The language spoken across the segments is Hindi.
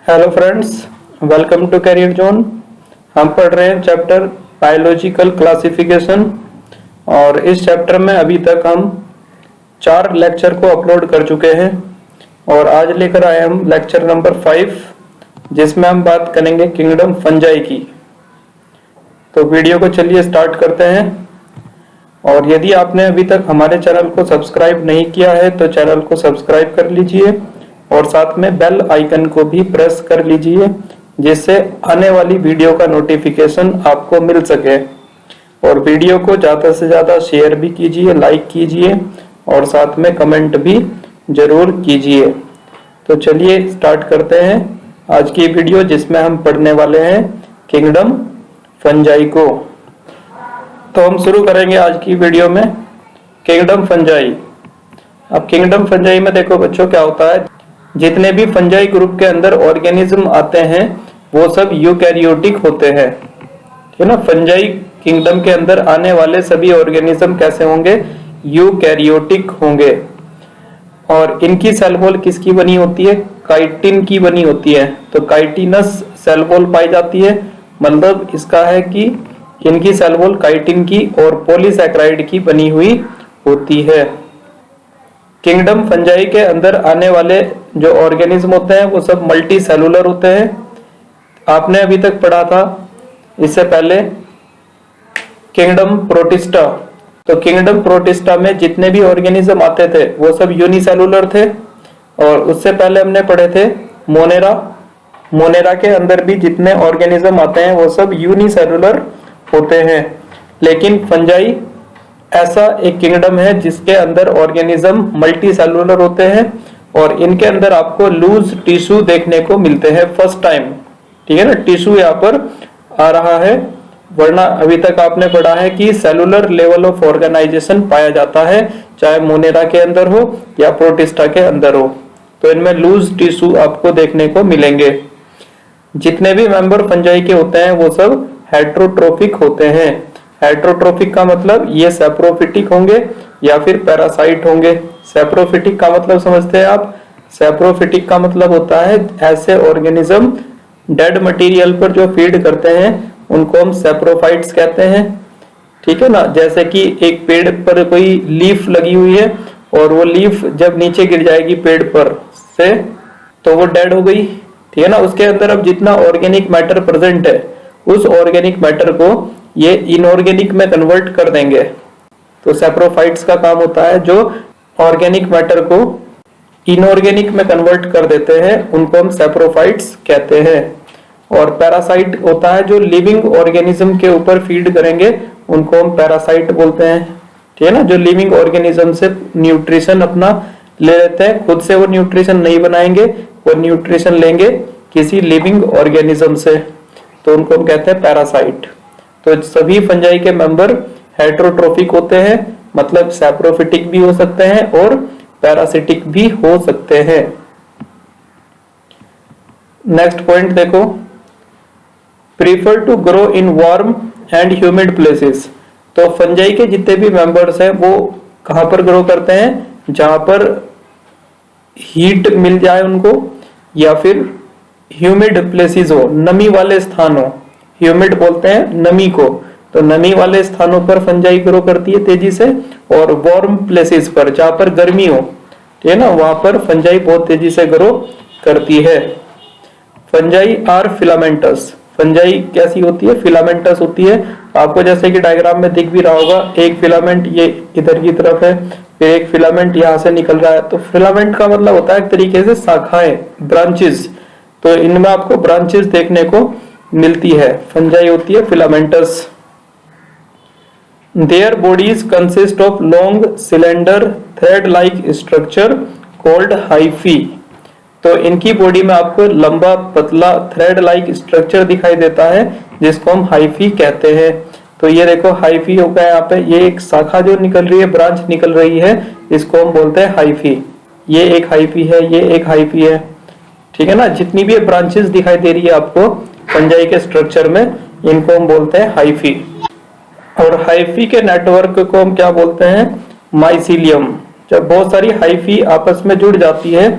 Hello friends, welcome to career zone. हम पढ़ रहे हैं चैप्टर बायोलॉजिकल क्लासिफिकेशन और इस चैप्टर में अभी तक हम 4 लेक्चर को अपलोड कर चुके हैं और आज लेकर आए हम लेक्चर नंबर 5 जिसमें हम बात करेंगे किंगडम फंजाई की। तो वीडियो को चलिए स्टार्ट करते हैं। और यदि आपने अभी तक हमारे चैनल को सब्सक्राइब नहीं किया है तो चैनल को सब्सक्राइब कर लीजिए और साथ में बेल आइकन को भी प्रेस कर लीजिए जिससे आने वाली वीडियो का नोटिफिकेशन आपको मिल सके। और वीडियो को ज़्यादा से ज़्यादा शेयर भी कीजिए, लाइक कीजिए और साथ में कमेंट भी जरूर कीजिए। तो चलिए स्टार्ट करते हैं आज की वीडियो जिसमें हम पढ़ने वाले हैं किंगडम फंजाई को। तो हम शुरू करेंगे आज की वीडियो में किंगडम फंजाई। अब किंगडम फंजाई में देखो बच्चों क्या होता है, जितने भी फंजाई ग्रुप के अंदर ऑर्गेनिज्म आते हैं वो सब यूकैरियोटिक होते हैं, ठीक है ना। फंजाई किंगडम के अंदर आने वाले सभी ऑर्गेनिज्म कैसे होंगे? यूकैरियोटिक होंगे। और इनकी सेल वॉल किसकी बनी होती है? काइटिन की बनी होती है। तो काइटिनस सेल वॉल पाई जाती है, मतलब इसका है कि इनकी सेल वॉल काइटिन की और पॉलीसैकेराइड की बनी हुई होती है। किंगडम फंजाई के अंदर आने वाले जो ऑर्गेनिज्म होते हैं वो सब मल्टी सेलुलर होते हैं। आपने अभी तक पढ़ा था इससे पहले किंगडम प्रोटिस्टा। तो किंगडम प्रोटिस्टा में जितने भी ऑर्गेनिज्म आते थे वो सब यूनिसेलुलर थे। और उससे पहले हमने पढ़े थे मोनेरा। मोनेरा के अंदर भी जितने ऑर्गेनिज्म आते हैं वो सब यूनिसेलुलर होते हैं। लेकिन फंजाई ऐसा एक किंगडम है जिसके अंदर ऑर्गेनिज्म मल्टी सेलुलर होते हैं और इनके अंदर आपको लूज टिश्यू देखने को मिलते हैं फर्स्ट टाइम, ठीक है ना। टिश्यू यहाँ पर आ रहा है, वरना अभी तक आपने पढ़ा है कि सेलुलर लेवल ऑफ ऑर्गेनाइजेशन पाया जाता है, चाहे मोनेरा के अंदर हो या प्रोटिस्टा के अंदर हो। तो इनमें लूज टिश्यू आपको देखने को मिलेंगे। जितने भी मेंबर फंजाई के होते हैं वो सब हेट्रोट्रोफिक होते हैं। हेट्रोट्रोफिक का मतलब ये सैप्रोफिटिक होंगे या फिर पैरासाइट होंगे। सैप्रोफिटिक का मतलब समझते हैं आप? सैप्रोफिटिक का मतलब होता है ऐसे ऑर्गेनिज्म डेड मटेरियल पर जो फीड करते हैं उनको हम सैप्रोफाइट्स कहते हैं, ठीक है ना। जैसे कि एक पेड़ पर कोई लीफ लगी हुई है और वो लीफ जब नीचे गिर जाएगी पेड़ पर से तो वो डेड हो गई, ठीक है ना। उसके अंदर अब जितना ऑर्गेनिक मैटर प्रेजेंट है उस ऑर्गेनिक मैटर को ये इनऑर्गेनिक में कन्वर्ट कर देंगे। तो सैप्रोफाइट्स का काम होता है जो ऑर्गेनिक मैटर को इनऑर्गेनिक में कन्वर्ट कर देते हैं, उनको हम सैप्रोफाइट्स कहते हैं। और पैरासाइट होता है जो लिविंग ऑर्गेनिज्म के ऊपर फीड करेंगे, उनको हम पैरासाइट बोलते हैं, ठीक है ना। जो लिविंग ऑर्गेनिज्म से न्यूट्रिशन अपना ले लेते हैं, खुद से वो न्यूट्रिशन नहीं बनाएंगे, वो न्यूट्रिशन लेंगे किसी लिविंग ऑर्गेनिज्म से, तो उनको हम कहते हैं पैरासाइट। तो सभी फंजाई के मेंबर हेट्रोट्रोफिक होते हैं, मतलब सैप्रोफिटिक भी हो सकते हैं और पैरासिटिक भी हो सकते हैं। नेक्स्ट पॉइंट देखो, prefer to grow in warm and humid places. तो फंजाई के जितने भी मेंबर्स हैं वो कहां पर ग्रो करते हैं? जहां पर हीट मिल जाए उनको या फिर ह्यूमिड प्लेसेस हो, नमी वाले स्थान हो। ह्यूमिड बोलते हैं नमी को, तो नमी वाले स्थानों पर फंजाई ग्रो करती है तेजी से। और वार्म प्लेसेस पर जहां पर गर्मी हो, ठीक है ना, वहां पर फंजाई बहुत तेजी से ग्रो करती है। Fungi are filamentous. फंजाई कैसी होती है? फिलामेंटस होती है। आपको जैसे कि डायग्राम में दिख भी रहा होगा, एक फिलामेंट ये इधर की तरफ है, फिर एक फिलामेंट यहाँ से निकल रहा है। तो फिलामेंट का मतलब होता है एक तरीके से शाखाएं, ब्रांचेस। तो इनमें आपको ब्रांचेस देखने को मिलती है। फंजाई होती है filamentous. Their bodies consist of long cylinder thread like structure called hyphae. तो इनकी बॉडी में आपको लंबा पतला थ्रेड लाइक स्ट्रक्चर दिखाई देता है जिसको हम हाइफी कहते हैं। तो ये देखो हाइफी हो गया यहाँ पे, ये एक शाखा जो निकल रही है, ब्रांच निकल रही है, इसको हम बोलते हैं हाइफी। ये एक हाइफी है, ये एक हाइफी है, ठीक है ना। जितनी भी ब्रांचेस दिखाई दे रही है आपको फंजाई के स्ट्रक्चर में, इनको हम बोलते हैं हाइफी। और हाइफी के नेटवर्क को हम क्या बोलते हैं? माइसीलियम। जब बहुत सारी हाइफी आपस में जुड़ जाती है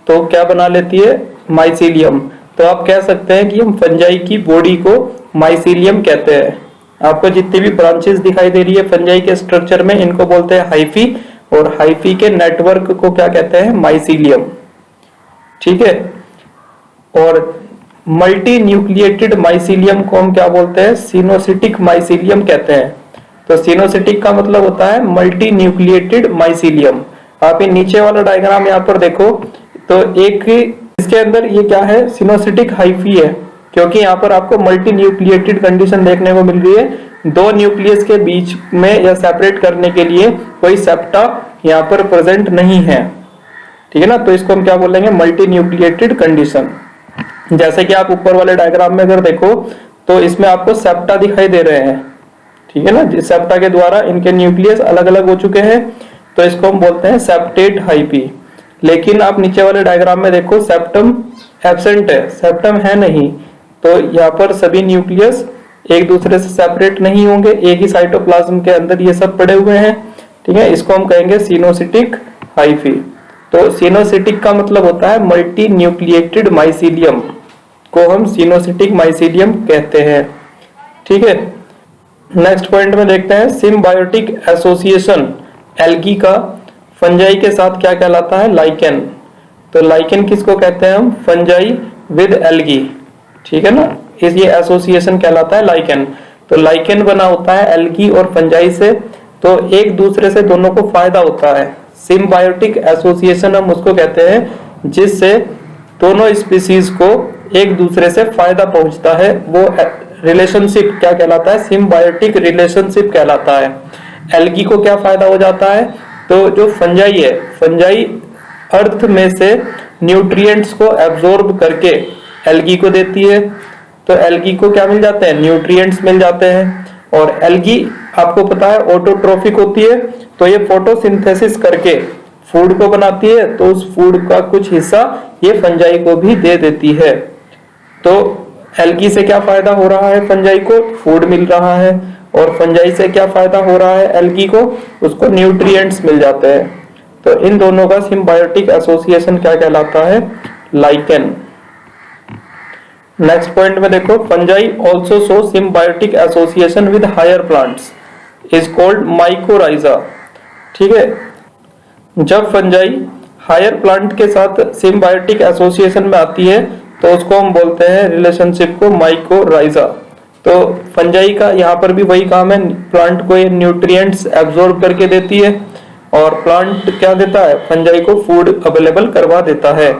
तो क्या बना लेती है? माइसीलियम। तो आप कह सकते हैं कि हम फंजाई की बॉडी को माइसीलियम कहते हैं। आपको जितनी भी ब्रांचेस दिखाई दे रही है फंजाई के स्ट्रक्चर में, इनको बोलते हैं हाइफी, और हाइफी के नेटवर्क को क्या कहते हैं? माइसीलियम। ठीक है। और मल्टी न्यूक्लिएटेड माइसीलियम को हम क्या बोलते हैं? सिनोसिटिक माइसीलियम कहते हैं। तो सिनोसिटिक का मतलब होता है मल्टी न्यूक्लिएटेड माइसीलियम। आप ये नीचे वाला डायग्राम यहाँ पर देखो, तो एक इसके अंदर ये क्या है? सिनोसिटिक हाइफी है, क्योंकि यहाँ पर आपको मल्टी न्यूक्लिएटेड कंडीशन देखने को मिल रही है। दो न्यूक्लियस के बीच में या सेपरेट करने के लिए कोई सेप्टा यहाँ पर प्रेजेंट नहीं है। ठीक है ना, तो इसको हम क्या बोलेंगे? Multi nucleated condition. जैसे कि आप ऊपर वाले डायग्राम में अगर देखो तो इसमें आपको सेप्टा दिखाई दे रहे हैं। ठीक है ना, जिस सेप्टा के द्वारा इनके न्यूक्लियस अलग अलग हो चुके हैं, तो इसको हम बोलते हैं सेप्टेट हाइफी। लेकिन आप नीचे वाले डायग्राम में देखो सेप्टम एब्सेंट है, सेप्टम है नहीं, तो यहाँ पर सभी न्यूक्लियस एक दूसरे से सेपरेट नहीं होंगे, एक ही साइटोप्लाज्म के अंदर ये सब पड़े हुए हैं। ठीक है, इसको हम कहेंगे सिनोसिटिक हाइफी। तो सिनोसिटिक का मतलब होता है मल्टी न्यूक्लिएटेड माइसीलियम को हम सिनोसिटिक माइसीलियम कहते हैं। ठीक है, नेक्स्ट पॉइंट में देखते हैं सिम्बायोटिक एसोसिएशन एल्गी का फंजाई के साथ क्या कहलाता है? लाइकेन। तो लाइकेन किसको कहते हैं हम? Fungi with algae. ठीक है ना, इस ये एसोसिएशन कहलाता है लाइकेन। तो लाइकेन बना होता है एल्गी और फंजाई से, तो एक दूसरे से दोनों को फायदा होता है। सिम्बायोटिक एसोसिएशन हम उसको कहते हैं जिससे दोनों स्पीसीज को एक दूसरे से फायदा पहुंचता है। वो रिलेशनशिप क्या कहलाता है? सिम्बायोटिक रिलेशनशिप कहलाता है। एल्गी को क्या फायदा हो जाता है? तो जो फंजाई है, फंजाई अर्थ में से न्यूट्रिएंट्स को एब्जॉर्ब करके एल्गी को देती है, तो एल्गी को क्या मिल जाते हैं? न्यूट्रिएंट्स मिल जाते हैं। और एल्गी आपको पता है ऑटोट्रोफिक होती है, तो ये फोटोसिंथेसिस करके फूड को बनाती है, तो उस फूड का कुछ हिस्सा ये फंजाई को भी दे देती है। तो एल्गी से क्या फायदा हो रहा है? फंजाई को फूड मिल रहा है। और फंजाई से क्या फायदा हो रहा है एल्गी को? उसको न्यूट्रिएंट्स मिल जाते हैं। तो इन दोनों का सिम्बायोटिक एसोसिएशन क्या कहलाता है? लाइकेन। नेक्स्ट पॉइंट में देखो fungi also show symbiotic association with higher plants is called mycorrhiza. ठीक है, जब फंजाई हायर प्लांट के साथ सिम्बायोटिक एसोसिएशन में आती है तो उसको हम बोलते हैं रिलेशनशिप को माइकोराइजा। तो फंजाई का यहाँ पर भी वही काम है, प्लांट को ये न्यूट्रिएंट्स एब्जॉर्ब करके देती है, और प्लांट क्या देता है? फंजाई को फूड अवेलेबल करवा देता है।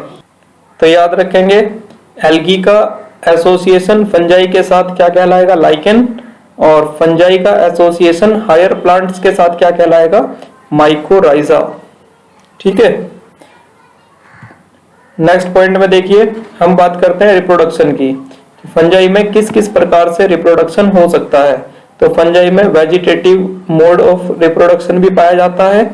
तो याद रखेंगे एल्गी का एसोसिएशन फंजाई के साथ क्या कहलाएगा? लाइकेन। और फंजाई का एसोसिएशन हायर प्लांट्स के साथ क्या कहलाएगा? माइकोराइजा। ठीक है, नेक्स्ट पॉइंट में देखिए हम बात करते हैं रिप्रोडक्शन की। फंजाई में किस किस प्रकार से रिप्रोडक्शन हो सकता है? तो फंजाई में वेजिटेटिव मोड ऑफ रिप्रोडक्शन भी पाया जाता है,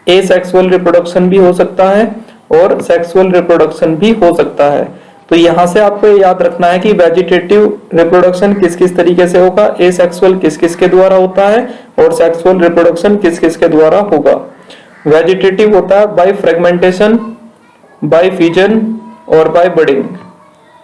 एसेक्सुअल रिप्रोडक्शन भी हो सकता है, और सेक्सुअल रिप्रोडक्शन भी हो सकता है। तो यहां से आपको याद रखना है कि वेजिटेटिव रिप्रोडक्शन किस किस तरीके से होगा, एसेक्सुअल किस किस के द्वारा होता है, और सेक्सुअल रिप्रोडक्शन किस किस के द्वारा होगा। वेजिटेटिव होता है बाय फ्रेगमेंटेशन, बाय फिजन और बाय बडिंग।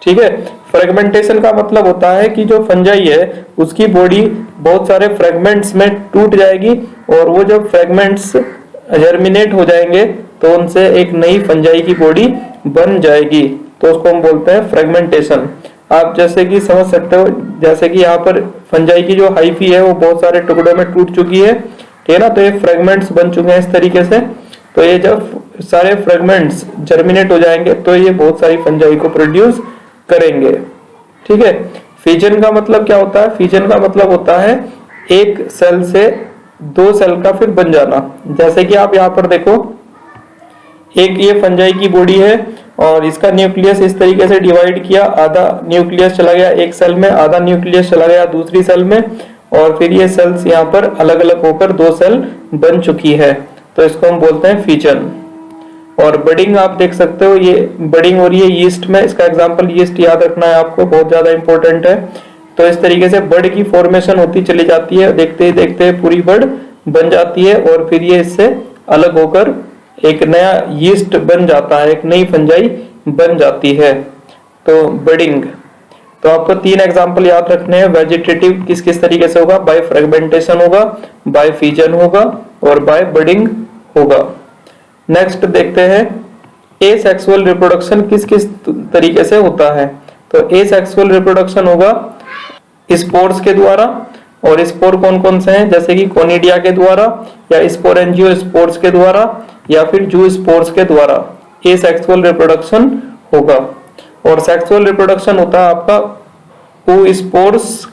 ठीक है, फ्रेगमेंटेशन का मतलब होता है कि जो फंजाई है उसकी बॉडी बहुत सारे फ्रेगमेंट्स में टूट जाएगी, और वो जब फ्रेगमेंट्स जर्मिनेट हो जाएंगे तो उनसे एक नई फंजाई की बॉडी बन जाएगी, तो उसको हम बोलते हैं फ्रेगमेंटेशन। आप जैसे कि समझ सकते हो, जैसे कि यहाँ पर फंजाई की जो हाइफी है वो बहुत सारे टुकड़ों में टूट चुकी है, ठीक है ना, तो ये फ्रेगमेंट्स बन चुके हैं इस तरीके से। तो ये जब सारे फ्रेगमेंट्स जर्मिनेट हो जाएंगे तो ये बहुत सारी फंजाई को प्रोड्यूस करेंगे। ठीक है, फिजन का मतलब क्या होता है? फिजन का मतलब होता है एक सेल से दो सेल का फिर बन जाना। जैसे कि आप यहाँ पर देखो, एक ये फंजाई की बॉडी है और इसका न्यूक्लियस इस तरीके से डिवाइड किया, आधा न्यूक्लियस चला गया एक सेल में, आधा न्यूक्लियस चला गया दूसरी सेल में, और फिर ये सेल्स यहाँ पर अलग अलग होकर दो सेल बन चुकी है, तो इसको हम बोलते हैं फिजन। और बडिंग आप देख सकते हो, ये बडिंग हो रही है यीस्ट में, इसका एग्जांपल यीस्ट याद रखना है आपको, बहुत ज्यादा इंपॉर्टेंट है। तो इस तरीके से बड की फॉर्मेशन होती चली जाती है, देखते ही देखते पूरी बड बन जाती है, और फिर ये इससे अलग होकर एक नया यीस्ट बन जाता है, एक नई फंजाई बन जाती है। तो बडिंग। तो आपको 3 एग्जांपल याद रखने हैं। वेजिटेटिव किस किस तरीके से होगा, बाय फ्रेगमेंटेशन होगा, बाय फिजन होगा और बाय बडिंग होगा। नेक्स्ट देखते हैं एसेक्सुअल रिप्रोडक्शन किस किस तरीके से होता है। तो एसेक्सुअल रिप्रोडक्शन होगा स्पोर्स के द्वारा, और स्पोर कौन कौन से हैं, जैसे कि कोनिडिया के द्वारा या स्पोरेंजियो स्पोर्स के द्वारा या फिर जू स्पोर्स के द्वारा एसेक्सुअल रिप्रोडक्शन होगा। और सेक्सुअल रिप्रोडक्शन होता है आपका ओ स्पोर्स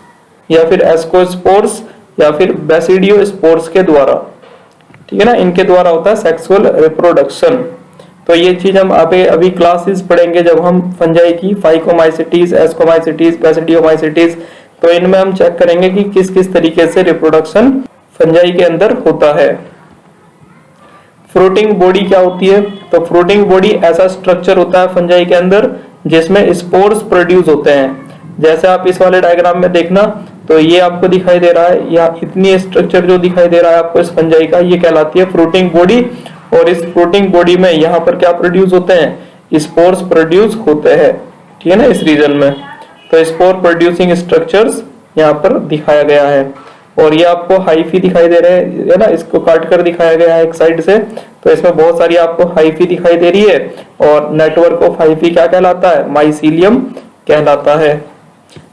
या फिर एस्कोस्पोर्स या फिर बेसिडियो स्पोर्स के द्वारा, ठीक है ना, इनके द्वारा होता है सेक्सुअल रिप्रोडक्शन। तो ये चीज हम अभी क्लासेस पढ़ेंगे जब हम फंजाई की फाइकोमाइसिटीज, एस्कोमाइसिटीज, बेसिडियोमाइसिटीज, तो इनमें हम चेक करेंगे कि किस किस तरीके से रिप्रोडक्शन फंजाई के अंदर होता है। फ्रूटिंग बॉडी क्या होती है, तो फ्रूटिंग बॉडी ऐसा स्ट्रक्चर होता है फंजाई के अंदर जिसमें स्पोर्स प्रोड्यूस होते हैं। जैसे आप इस वाले डायग्राम में देखना, तो ये आपको दिखाई दे रहा है, या इतनी स्ट्रक्चर जो दिखाई दे रहा है आपको इस फंजाई का, ये कहलाती है फ्रूटिंग बॉडी। और इस फ्रूटिंग बॉडी में यहाँ पर क्या प्रोड्यूस होते हैं, स्पोर्स प्रोड्यूस होते हैं, ठीक है ना, इस रीजन में। तो स्पोर प्रोड्यूसिंग स्ट्रक्चर्स यहाँ पर दिखाया गया है। और ये आपको हाइफी दिखाई दे रहे हैं, है ना, इसको काट कर दिखाया गया है एक साइड से। तो इसमें बहुत सारी आपको हाइफी दिखाई दे रही है, और नेटवर्क ऑफ हाइफी क्या कहलाता है, माइसीलियम कहलाता है।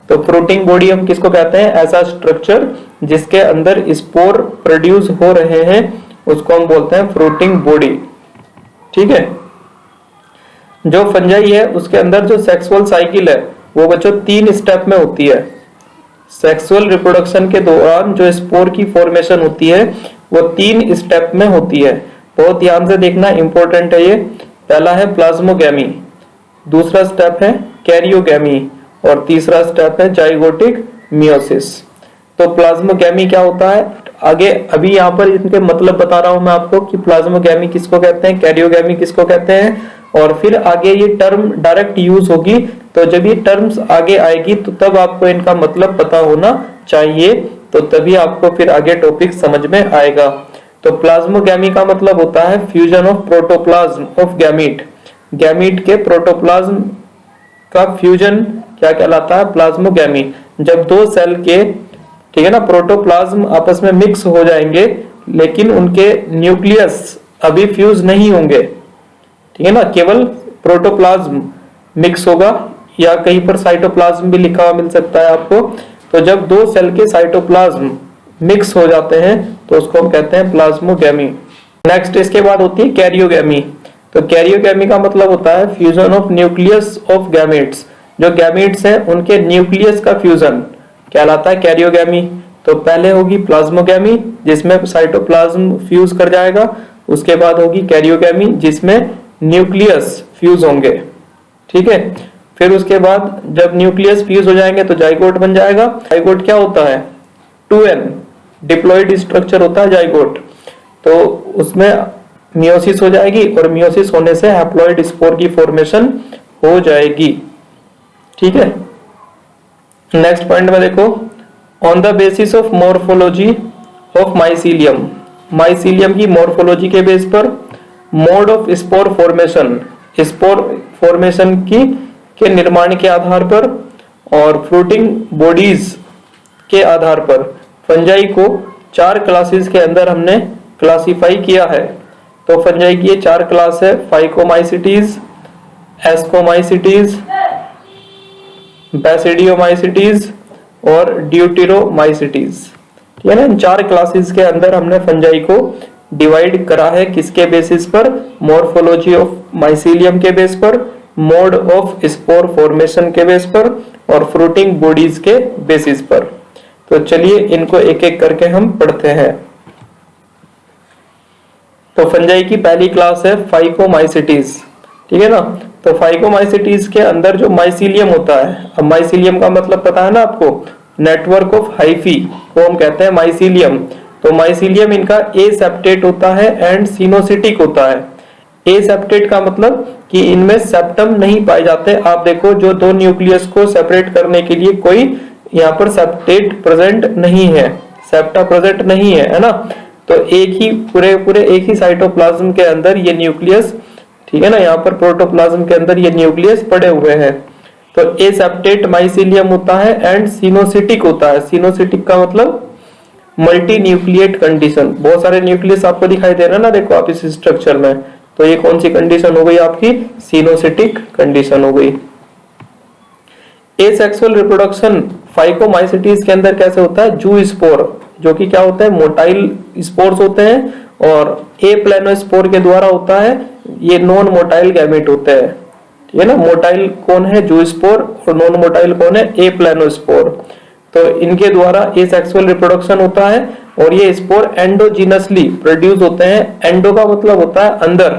तो फ्रूटिंग बॉडी हम किसको कहते हैं, ऐसा स्ट्रक्चर जिसके अंदर स्पोर प्रोड्यूस हो रहे हैं उसको हम बोलते हैं फ्रूटिंग बॉडी, ठीक है। जो फंजाई है उसके अंदर जो सेक्सुअल साइकिल है वो बच्चों 3 स्टेप में होती है। सेक्सुअल रिप्रोडक्शन के दौरान जो स्पोर की फॉर्मेशन होती है वो 3 स्टेप में होती है। बहुत ध्यान से देखना, इंपॉर्टेंट है ये। पहला है प्लाज्मोगैमी, दूसरा स्टेप है कैरियोगैमी और तीसरा स्टेप है जाइगोटिक मियोसिस। तो प्लाज्मोगैमी क्या होता है, आगे अभी यहाँ पर इनके मतलब बता रहा हूं मैं आपको कि प्लाज्मोगैमी किसको कहते हैं, कैरियोगैमी किसको कहते हैं, और फिर आगे ये टर्म डायरेक्ट यूज होगी। तो जब ये टर्म्स आगे आएगी तो तब आपको इनका मतलब पता होना चाहिए, तो तभी आपको फिर आगे टॉपिक समझ में आएगा। तो प्लाज्मोगैमी का मतलब होता है fusion of protoplasm of gamete. Gamete के प्रोटोप्लाज्म का फ्यूजन क्या कहलाता है, प्लाज्मोगैमी। जब 2 सेल के, ठीक है ना, प्रोटोप्लाज्म आपस में मिक्स हो जाएंगे लेकिन उनके न्यूक्लियस अभी फ्यूज नहीं होंगे, ठीक है ना, केवल प्रोटोप्लाज्म मिक्स होगा, या कहीं पर साइटोप्लाज्म भी लिखा हुआ मिल सकता है आपको। तो जब 2 सेल के साइटोप्लाज्म मिक्स हो जाते हैं तो उसको हम कहते हैं प्लाज्मोगैमी। नेक्स्ट इसके बाद होती है कैरियोगैमी। तो कैरियोगैमी का मतलब होता है fusion of nucleus of gametes. जो गैमेट्स हैं उनके न्यूक्लियस का फ्यूजन कहलाता है कैरियोगैमी। तो पहले होगी प्लाज्मोगैमी जिसमें साइटोप्लाज्म फ्यूज कर जाएगा, उसके बाद होगी कैरियोगैमी जिसमें न्यूक्लियस फ्यूज होंगे, ठीक है। फिर उसके बाद जब न्यूक्लियस फ्यूज हो जाएंगे तो जाइगोट बन जाएगा। जाइगोट क्या होता है, 2n डिप्लॉइड स्ट्रक्चर होता है जाइगोट। तो उसमें मियोसिस हो जाएगी और मियोसिस होने से हैप्लॉइड स्पोर की फॉर्मेशन हो जाएगी, ठीक है। नेक्स्ट पॉइंट में देखो, on the basis of morphology of mycelium. Mycelium की मॉर्फोलॉजी के बेस पर mode of spore formation, spore formation के निर्माण के आधार पर और फ्रूटिंग बॉडीज के आधार पर फंजाई को 4 क्लासेस के अंदर हमने क्लासिफाई किया है। तो फंजाई की ये 4 क्लास है, फाइकोमाइसिटीज, एस्कोमाइसिटीज, बेसिडियोमाइसिटीज और ड्यूटेरोमाइसिटीज, ठीक है ना। इन 4 क्लासेस के अंदर हमने फंजाई को डिवाइड करा है, किसके बेसिस पर, मॉर्फोलॉजी ऑफ माइसीलियम के बेस पर, मोड ऑफ स्पोर फॉर्मेशन के बेस पर और फ्रूटिंग बॉडीज के बेसिस पर। तो चलिए इनको एक एक करके हम पढ़ते हैं। तो फंजाई की पहली क्लास है फाइकोमाइसिटीज, ठीक है ना। तो फाइकोमाइसिटीज के अंदर जो माइसीलियम होता है, अब माइसीलियम का मतलब पता है ना आपको, नेटवर्क ऑफ हाइफी को हम कहते हैं माइसीलियम। तो माइसीलियम इनका ए सेप्टेट होता है एंड सिनोसिटिक होता है। ए सेप्टेट का मतलब कि इनमें सेप्टम नहीं पाए जाते। आप देखो जो 2 न्यूक्लियस को सेपरेट करने के लिए कोई यहाँ पर सेप्टेट प्रेजेंट नहीं है, सेप्टा प्रेजेंट नहीं है ना। तो एक ही पूरे एक ही साइटोप्लाज्म के अंदर ये न्यूक्लियस, ठीक है ना, यहाँ पर प्रोटोप्लाज्म के अंदर ये न्यूक्लियस पड़े हुए हैं। तो एसेप्टेट माइसीलियम होता है एंड सिनोसिटिक होता है। सिनोसिटिक का मतलब मल्टी न्यूक्लिएट कंडीशन, बहुत सारे न्यूक्लियस आपको दिखाई दे रहे हैं ना, देखो आप इस स्ट्रक्चर में, तो ये कौन सी कंडीशन हो गई आपकी, सिनोसिटिक कंडीशन हो गई। एसेक्सुअल रिप्रोडक्शन फाइकोमाइसिटीज के अंदर कैसे होता है, जू स्पोर, जो कि क्या होता है, मोटाइल स्पोर्स होते हैं, और ए प्लेनोस्पोर के द्वारा होता है, ये नॉन मोटाइल गैमेट होते हैं, ठीक है ना। मोटाइल कौन है, जू स्पोर, और नॉन मोटाइल कौन है, ए प्लेनोस्पोर। तो इनके द्वारा एसेक्सुअल रिप्रोडक्शन होता है, और ये स्पोर एंडोजीनसली प्रोड्यूस होते हैं। एंडो का मतलब होता है अंदर,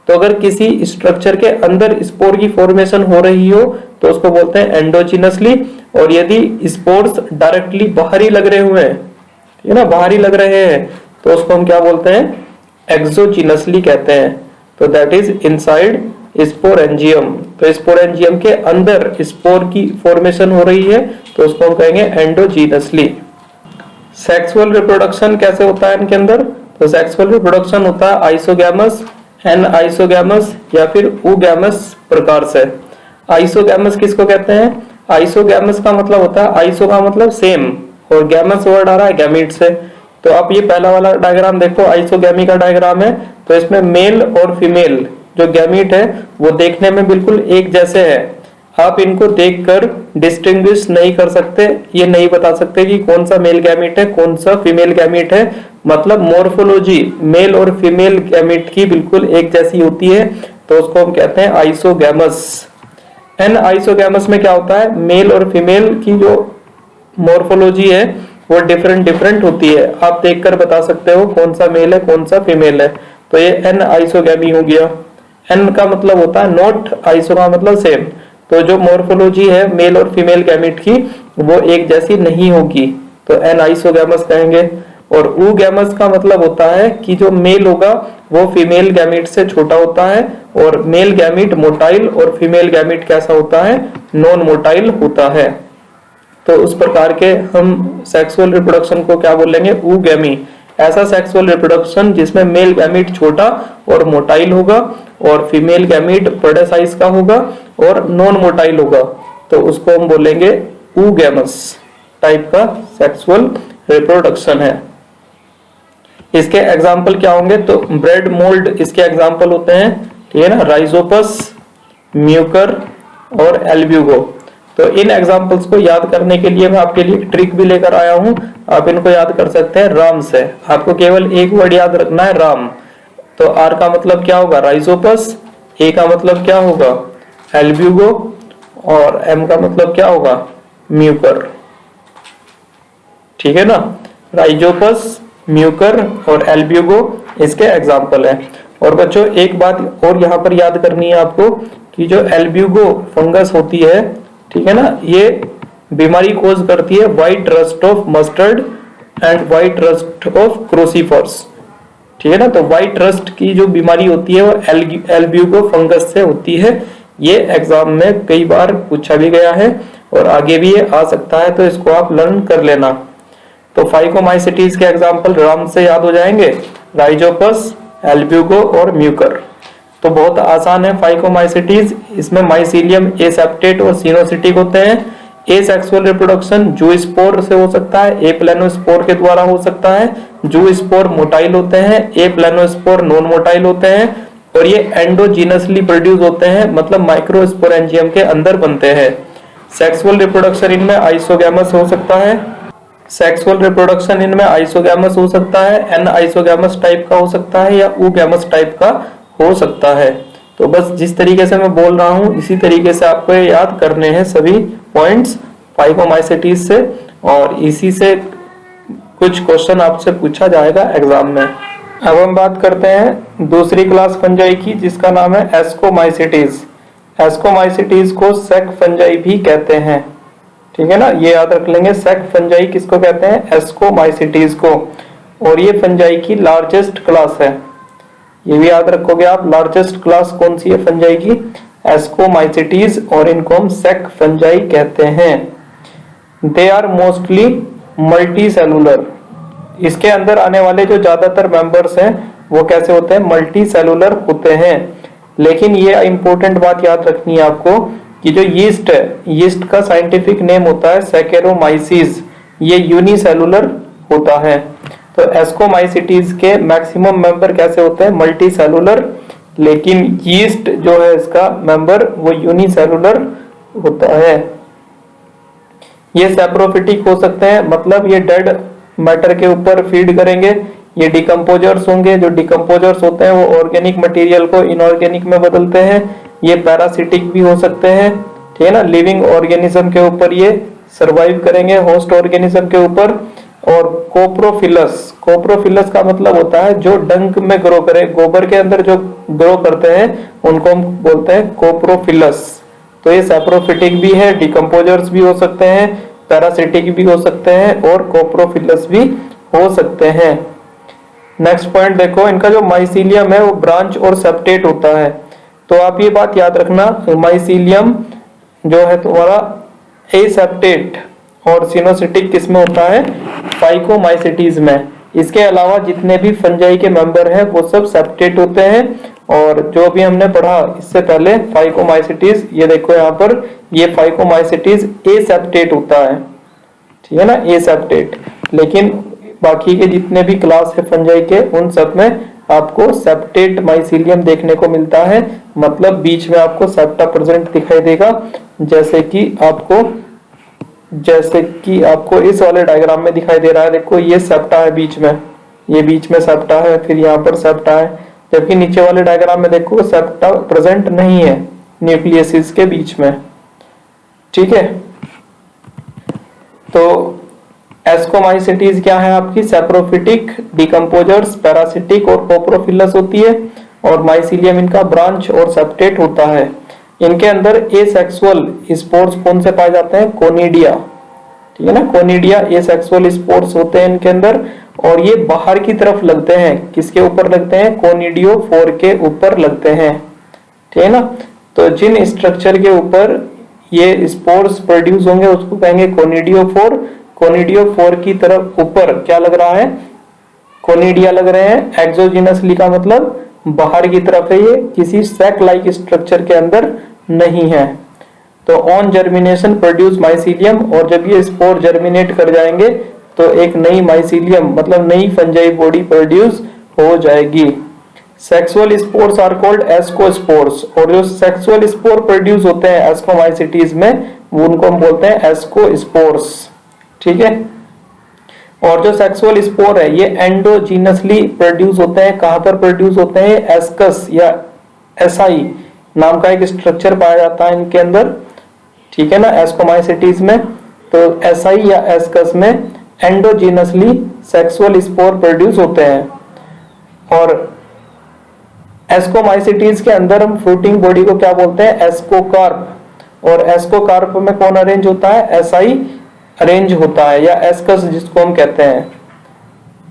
तो अगर किसी स्ट्रक्चर के अंदर स्पोर की फॉर्मेशन हो रही हो तो उसको बोलते हैं एंडोजीनसली। और यदि स्पोर्स डायरेक्टली बाहरी लग रहे हुए हैं, ठीक है ना, बाहरी लग रहे हैं, तो उसको हम क्या बोलते हैं, एक्सोजीनसली कहते हैं। तो दैट इज इनसाइड स्पोरेंजियम। तो स्पोरेंजियम के अंदर स्पोर की फॉर्मेशन हो रही है, तो उसको हम कहेंगे एंडोजीनसली। सेक्सुअल रिप्रोडक्शन कैसे होता है इनके अंदर, तो सेक्सुअल रिप्रोडक्शन होता है आइसोगैमस, एन आइसोगैमस या फिर ऊगैमस प्रकार से। आइसोगैमस किसको कहते हैं, आइसोगैमस का मतलब होता है, आइसो का मतलब सेम, और गैमस वर्ड आ रहा है गैमीट से। तो आप ये पहला वाला डायग्राम देखो, आइसोगैमी का डायग्राम है, तो इसमें मेल और फीमेल जो गैमीट है वो देखने में बिल्कुल एक जैसे है। आप इनको देखकर डिस्टिंग्विश नहीं कर सकते, ये नहीं बता सकते कि कौन सा मेल गैमीट है कौन सा फीमेल गैमीट है। मतलब मॉर्फोलॉजी मेल और फीमेल गैमीट की बिल्कुल एक जैसी होती है, तो उसको हम कहते हैं आइसोगैमस। एन आइसोगैमस में क्या होता है, मेल और फीमेल की जो मॉर्फोलॉजी है वो डिफरेंट होती है। आप देखकर बता सकते हो कौन सा मेल है कौन सा फीमेल है। तो ये एन आइसोगैमी हो गया। एन का मतलब होता है नॉट, आइसो का मतलब सेम। तो जो मॉर्फोलॉजी है मेल और फीमेल गैमीट की वो एक जैसी नहीं होगी, तो एन आइसोगैमस कहेंगे। और ऊगैमस का मतलब होता है कि जो मेल होगा वो फीमेल गैमीट से छोटा होता है, और मेल गैमीट मोटाइल और फीमेल गैमीट कैसा होता है, नॉन मोटाइल होता है। तो उस प्रकार के हम सेक्सुअल रिप्रोडक्शन को क्या बोलेंगे, ऊगैमी। ऐसा सेक्सुअल रिप्रोडक्शन जिसमें मेल गैमीट छोटा और मोटाइल होगा और फीमेल गैमीट बड़े साइज का होगा और नॉन मोटाइल होगा, तो उसको हम बोलेंगे ऊगैमस टाइप का सेक्सुअल रिप्रोडक्शन है। इसके एग्जाम्पल क्या होंगे, तो ब्रेड मोल्ड इसके एग्जाम्पल होते हैं, ठीक है ना, राइजोपस, म्यूकर और एल्ब्यूगो। तो इन एग्जाम्पल्स को याद करने के लिए मैं आपके लिए ट्रिक भी लेकर आया हूं। आप इनको याद कर सकते हैं राम से। आपको केवल एक वर्ड याद रखना है, राम। तो आर का मतलब क्या होगा, राइजोपस, ए का मतलब क्या होगा, एल्ब्यूगो, और एम का मतलब क्या होगा, म्यूकर। ठीक है ना, राइजोपस, म्यूकर और एल्ब्यूगो इसके एग्जाम्पल है। और बच्चों एक बात और यहाँ पर याद करनी है आपको कि जो एल्ब्यूगो फंगस होती है, ठीक है ना, ये बीमारी कोज करती है white rust of mustard and white rust of crucifers. ठीक है ना, तो व्हाइट रस्ट की जो बीमारी होती है वो एल्ब्यूगो फंगस से होती है। ये एग्जाम में कई बार पूछा भी गया है और आगे भी ये आ सकता है, तो इसको आप लर्न कर लेना। तो फाइकोमाइसिटीज के एग्जाम्पल राम से याद हो जाएंगे, राइजोपस, एल्ब्यूगो और म्यूकर। तो बहुत आसान है फाइकोमाइसिटीज। इसमें माइसीलियम एसेप्टेट और सिनोसिटिक होते हैं। एसेक्सुअल रिप्रोडक्शन जूस्पोर से हो सकता है, ए प्लेनोस्पोर के द्वारा हो सकता है। जूस्पोर मोटाइल होते हैं, ए प्लेनोस्पोर नॉन मोटाइल होते हैं, और ये एंडोजीनसली प्रोड्यूस होते हैं, मतलब माइक्रोस्पोरेंजियम के अंदर बनते हैं। सेक्सुअल रिप्रोडक्शन इनमें आइसोगैमस हो सकता है, सेक्सुअल रिप्रोडक्शन इनमें आइसोगैमस हो सकता है, एन आइसोगैमस टाइप का हो सकता है, या ऊगैमस टाइप का हो सकता है। तो बस जिस तरीके से मैं बोल रहा हूं इसी तरीके से आपको ये याद करने हैं सभी पॉइंट्स फाइकोमाइसिटीज से, और इसी से कुछ क्वेश्चन आपसे पूछा जाएगा एग्जाम में। अब हम बात करते हैं दूसरी क्लास फंजाई की, जिसका नाम है एस्कोमाइसिटीज। एस्कोमाइसिटीज को सेक फंजाई भी कहते हैं, ठीक है ना, ये याद रख लेंगे। सेक फंजाई किसको कहते हैं, एस्कोमाइसिटीज को। और ये फंजाई की लार्जेस्ट क्लास है, ये भी याद रखोगे आप। लार्जेस्ट क्लास कौन सी है फंजाई की, एस्कोमाइसिटीज, और इनको हम सेक फंजाई कहते हैं। They are mostly multicellular. इसके अंदर आने वाले जो ज्यादातर मेंबर्स हैं वो कैसे होते हैं, मल्टी सेलुलर होते हैं। लेकिन ये इंपॉर्टेंट बात याद रखनी है आपको कि जो यीस्ट है, यीस्ट का साइंटिफिक नेम होता है सैकेरोमाइसीस, ये यूनिसेलुलर होता है। तो एस्कोमाइसिटीज के मैक्सिमम मेंबर कैसे होते हैं, मल्टी सेलुलर, लेकिन यीस्ट जो है इसका मेंबर वो यूनिसेलुलर होता है। ये सैप्रोफिटिक हो सकते हैं, मतलब ये डेड मैटर के ऊपर फीड करेंगे। ये डिकम्पोजर्स होंगे, जो डिकम्पोजर्स होते हैं वो ऑर्गेनिक मटेरियल को इनऑर्गेनिक में बदलते हैं। ये पैरासिटिक भी हो सकते हैं, ठीक है ना, लिविंग ऑर्गेनिज्म के ऊपर ये सरवाइव करेंगे, होस्ट ऑर्गेनिज्म के ऊपर। और कोप्रोफिलस, कोप्रोफिलस का मतलब होता है जो डंक में ग्रो करे, गोबर के अंदर जो ग्रो करते हैं उनको हम बोलते हैं कोप्रोफिलस। तो ये सैप्रोफिटिक भी है, डिकम्पोजर्स भी हो सकते हैं, पैरासिटिक भी हो सकते हैं और कोप्रोफिलस भी हो सकते हैं। नेक्स्ट पॉइंट देखो, इनका जो माइसीलियम है वो ब्रांच और सेप्टेट होता है। तो आप ये बात याद रखना, माइसीलियम जो है तुम्हारा एसेप्टेट और सिनोसिटिक किसमें होता है, फाइकोमाइसिटीज में। इसके अलावा जितने भी फंजाई के मेंबर हैं वो सब सेप्टेट होते हैं। और जो भी हमने पढ़ा इससे पहले फाइकोमाइसिटीज, ये देखो यहाँ पर, ये फाइकोमाइसिटीज एसेप्टेट होता है, ठीक है ना, एसेप्टेट। लेकिन बाकी के जितने भी क्लास है फंजाई के उन सब में आपको सेप्टेट माइसीलियम देखने को मिलता है, मतलब बीच में आपको सेप्टा प्रेजेंट दिखाई देगा। जैसे कि आपको इस वाले डायग्राम में दिखाई दे रहा है, देखो ये सेप्टा है बीच में, ये बीच में सेप्टा है, फिर यहाँ पर सेप्टा है। जबकि नीचे वाले डायग्राम में देखो सेप्टा प्रेजेंट नहीं है न्यूक्लियस के बीच में, ठीक है। तो एस्कोमाइसिटीज क्या है आपकी, सैप्रोफिटिक, डिकम्पोजर्स, पैरासिटिक और कोप्रोफिलस होती है। और माइसीलियम इनका ब्रांच और सेप्टेट होता है। इनके अंदर एसेक्सुअल स्पोर्स कौन से पाए जाते हैं, कोनिडिया, ठीक है ना, कोनिडिया एसेक्सुअल स्पोर्स होते हैं इनके अंदर। और ये बाहर की तरफ लगते हैं, किसके ऊपर लगते हैं, कोनिडियोफोर के ऊपर लगते हैं, ठीक है ना। तो जिन स्ट्रक्चर के ऊपर ये स्पोर्स प्रोड्यूस होंगे उसको कहेंगे कोनिडियोफोर। कोनिडियोफोर की तरफ ऊपर क्या लग रहा है, कोनिडिया लग रहे हैं। एक्सोजिनसली का मतलब बाहर की तरफ है, ये किसी सैक लाइक स्ट्रक्चर के अंदर नहीं है। तो ऑन जर्मिनेशन प्रोड्यूस माइसीलियम, और जब ये स्पोर जर्मिनेट कर जाएंगे तो एक नई माइसीलियम मतलब नई फंजाई बॉडी प्रोड्यूस हो जाएगी। Sexual spores are called ascospores, और जो सेक्सुअल स्पोर प्रोड्यूस होते हैं एस्कोमाइसिटीज में उनको हम बोलते हैं एस्कोस्पोर्स, ठीक है। और जो सेक्सुअल स्पोर है ये एंडोजीनसली प्रोड्यूस होते हैं। कहां पर प्रोड्यूस होते हैं, एस्कस या एसआई नाम का एक स्ट्रक्चर पाया जाता है इनके अंदर, ठीक है ना, एस्कोमाइसिटीज में। तो एसआई या एस्कस में एंडोजीनसली सेक्सुअल स्पोर प्रोड्यूस होते हैं। और एस्कोमाइसिटीज के अंदर हम फ्रूटिंग बॉडी को क्या बोलते हैं, एस्कोकार्प। और एस्कोकार्प में कौन अरेंज होता है, एसआई अरेंज होता है, या एस्कस जिसको हम कहते हैं,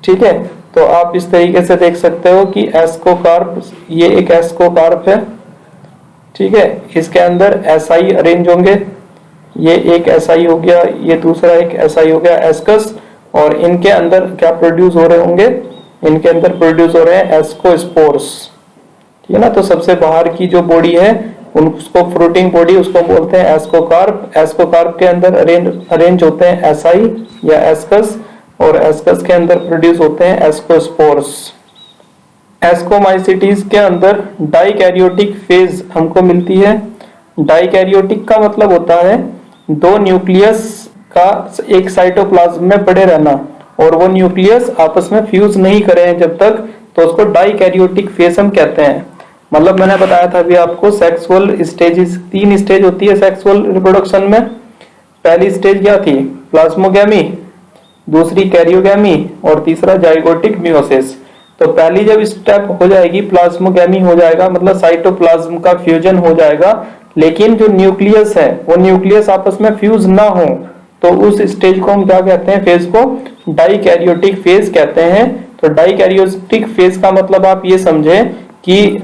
ठीक है। तो आप इस तरीके से देख सकते हो कि एस्कोकार्प, ये एक एस्कोकार्प है, ठीक है, इसके अंदर एसआई अरेंज होंगे। ये एक एसआई हो गया, ये दूसरा एक एसआई हो गया, एस्कस। और इनके अंदर क्या प्रोड्यूस हो रहे होंगे, इनके अंदर प्रोड्यूस हो रहे हैं एस्कोस्पोर्स, ठीक है ना। तो सबसे बाहर की जो बॉडी है उसको फ्रूटिंग बॉडी उसको बोलते हैं एस्कोकार्प। एस्कोकार्प के अंदर अरेंज होते हैं एसआई या एस्कस, और एस्कस के अंदर प्रोड्यूस होते हैं एस्कोस्पोर्स। एस्कोमाइसिटीज के अंदर डाइकैरियोटिक फेज हमको मिलती है। डाइकैरियोटिक का मतलब होता है दो न्यूक्लियस का एक साइटोप्लाज्म में पड़े रहना, और वो न्यूक्लियस आपस में फ्यूज नहीं करें जब तक, तो उसको डाइकैरियोटिक फेज हम कहते हैं। मतलब मैंने बताया था अभी आपको सेक्सुअल स्टेजेस, 3 स्टेज होती है सेक्सुअल रिप्रोडक्शन में। पहली स्टेज क्या थी, प्लाज्मोगैमी, दूसरी कैरियोगैमी, और तीसरा जाइगोटिक मियोसिस। तो पहली जब स्टेप हो जाएगी प्लाज्मोगैमी हो जाएगा, मतलब साइटोप्लाज्म का फ्यूजन हो जाएगा, लेकिन जो न्यूक्लियस है वो न्यूक्लियस आपस में फ्यूज ना हो, तो उस स्टेज को हम क्या कहते हैं, फेज को डाइकैरियोटिक फेज कहते हैं। तो डाइकैरियोटिक फेज का मतलब आप ये समझे कि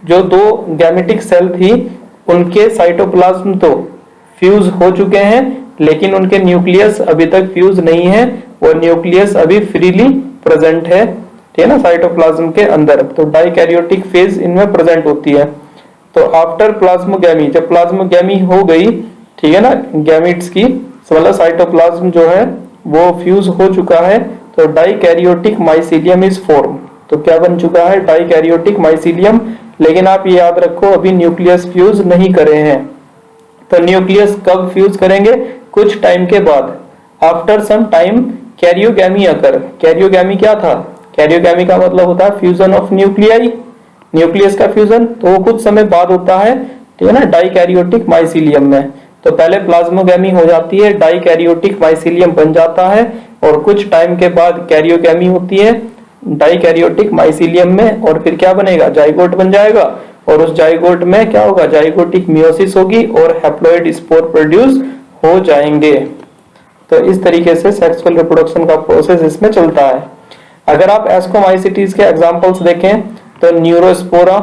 जो 2 गैमेटिक सेल थी उनके साइटोप्लाज्म तो फ्यूज हो चुके हैं, लेकिन उनके न्यूक्लियस अभी तक फ्यूज नहीं है, वो न्यूक्लियस अभी फ्रीली प्रेजेंट है, ठीक है ना, साइटोप्लाज्म के अंदर। तो डाइकैरियोटिक फेज इनमें प्रेजेंट होती है। तो आफ्टर प्लाज्मोगैमी, जब प्लाज्मोगैमी हो गई, ठीक है ना, गैमीट्स की, मतलब साइटोप्लाज्म जो है वो फ्यूज हो चुका है, तो डाइकैरियोटिक माइसीलियम इज फॉर्म। तो क्या बन चुका है? Dikaryotic mycelium. लेकिन आप ये याद रखो, अभी न्यूक्लियस फ्यूज नहीं करे हैं। तो न्यूक्लियस कब फ्यूज करेंगे? कुछ टाइम के बाद, आफ्टर सम टाइम कैरियोगैमी अकर। कैरियोगैमी क्या था? कैरियोगैमी का मतलब होता है फ्यूजन ऑफ न्यूक्लियाई, न्यूक्लियस का फ्यूजन, तो वो कुछ समय बाद होता है, ठीक है ना, डाइकैरियोटिक माइसीलियम में। तो पहले प्लाज्मोगैमी हो जाती है, डाइकैरियोटिक माइसीलियम बन जाता है, और कुछ टाइम के बाद कैरियोगैमी होती है डाइकैरियोटिक माइसीलियम में, और फिर क्या बनेगा? जाइगोट बन जाएगा, और उस जाइगोट में क्या होगा? जाइगोटिक मियोसिस होगी और हैप्लॉइड स्पोर प्रोड्यूस हो जाएंगे। तो इस तरीके से सेक्सुअल रिप्रोडक्शन का प्रोसेस इसमें चलता है। अगर आप एस्कोमाइसिटीज के एग्जांपल्स देखें तो न्यूरोस्पोरा